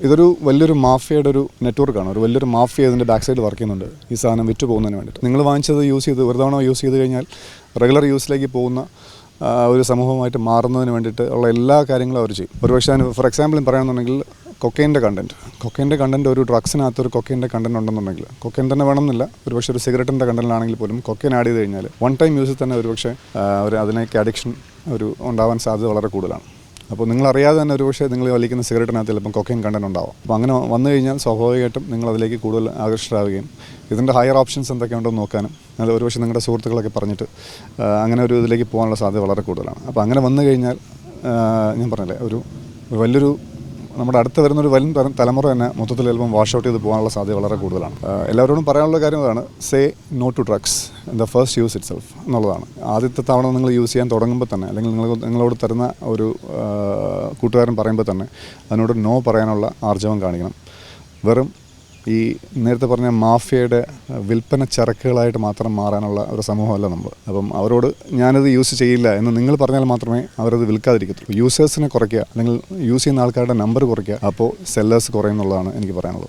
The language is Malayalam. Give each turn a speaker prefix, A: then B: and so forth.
A: ഇതൊരു വലിയൊരു മാഫിയയുടെ ഒരു നെറ്റ്വർക്കാണ്. ഒരു വലിയൊരു മാഫിയ ഇതിൻ്റെ ബാക്ക് സൈഡ് വർക്ക് ചെയ്യുന്നുണ്ട് ഈ സാധനം വിറ്റ് പോകുന്നതിന് വേണ്ടിയിട്ട്. നിങ്ങൾ വാങ്ങിച്ചത് യൂസ് ചെയ്ത് ഒരു തവണ യൂസ് ചെയ്ത് കഴിഞ്ഞാൽ റെഗുലർ യൂസിലേക്ക് പോകുന്ന ഒരു സമൂഹമായിട്ട് മാറുന്നതിന് വേണ്ടിയിട്ട് ഉള്ള എല്ലാ കാര്യങ്ങളും അവർ ചെയ്യും. ഒരുപക്ഷെ ഫോർ എക്സാമ്പിൾ പറയുകയാണെന്നുണ്ടെങ്കിൽ കൊക്കൈൻ്റെ കണ്ടൻറ്റ് ഒരു ഡ്രഗ്സിനകത്ത് ഒരു കൊക്കൈൻ്റെ കണ്ടൻറ്റ് ഉണ്ടെന്നുണ്ടെങ്കിൽ കൊക്കൈൻ തന്നെ വേണമെന്നില്ല, ഒരുപക്ഷെ ഒരു സിഗരറ്റിൻ്റെ കണ്ടൻറ്റിലാണെങ്കിൽ പോലും കൊക്കൈൻ ആഡ് ചെയ്ത് കഴിഞ്ഞാൽ വൺ ടൈം യൂസിൽ തന്നെ ഒരുപക്ഷെ അതിനേക്ക് അഡിക്ഷൻ ഉണ്ടാവാൻ സാധ്യത വളരെ കൂടുതലാണ്. അപ്പോൾ നിങ്ങളറിയാതെ തന്നെ ഒരുപക്ഷെ നിങ്ങൾ വലിക്കുന്ന സിഗരറ്റിനകത്ത് ചിലപ്പം കൊക്കൈൻ കണ്ടൻറ്റ് ഉണ്ടാവും. അപ്പോൾ അങ്ങനെ വന്നു കഴിഞ്ഞാൽ സ്വാഭാവികമായിട്ടും നിങ്ങൾ അതിലേക്ക് കൂടുതൽ ആകർഷകരാകുകയും ഇതിൻ്റെ ഹയർ ഓപ്ഷൻസ് എന്തൊക്കെയുണ്ടോ നോക്കാനും അത് ഒരുപക്ഷെ നിങ്ങളുടെ സുഹൃത്തുക്കളൊക്കെ പറഞ്ഞിട്ട് അങ്ങനെ ഒരു ഇതിലേക്ക് പോകാനുള്ള സാധ്യത വളരെ കൂടുതലാണ്. അപ്പോൾ അങ്ങനെ വന്നു കഴിഞ്ഞാൽ ഞാൻ പറഞ്ഞില്ലേ ഒരു വലിയൊരു നമ്മുടെ അടുത്ത് വരുന്നൊരു വരും തലമുറ തന്നെ മൊത്തത്തിൽ ചിലപ്പം വാഷ് ഔട്ട് ചെയ്ത് പോകാനുള്ള സാധ്യത വളരെ കൂടുതലാണ്. എല്ലാവരോടും പറയാനുള്ള കാര്യം അതാണ്, say no to drugs in the first use itself എന്നുള്ളതാണ്. ആദ്യത്തെ തവണ നിങ്ങൾ യൂസ് ചെയ്യാൻ തുടങ്ങുമ്പോൾ തന്നെ അല്ലെങ്കിൽ നിങ്ങളോട് തരുന്ന ഒരു കൂട്ടുകാരൻ പറയുമ്പോൾ തന്നെ അതിനോട് നോ പറയാനുള്ള ആർജവം കാണിക്കണം. വെറും ഈ നേരത്തെ പറഞ്ഞ മാഫിയയുടെ വിൽപ്പന ചരക്കുകളായിട്ട് മാത്രം മാറാനുള്ള ഒരു സമൂഹമല്ല നമ്മൾ. അപ്പം അവരോട് ഞാനത് യൂസ് ചെയ്യില്ല എന്ന് നിങ്ങൾ പറഞ്ഞാൽ മാത്രമേ അവരത് വിൽക്കാതിരിക്കത്തുള്ളൂ. യൂസേഴ്സിനെ കുറയ്ക്കുക അല്ലെങ്കിൽ യൂസ് ചെയ്യുന്ന ആൾക്കാരുടെ നമ്പർ കുറയ്ക്കുക, അപ്പോൾ സെല്ലേഴ്സ് കുറയുന്നുള്ളതാണ് എനിക്ക് പറയാനുള്ളത്.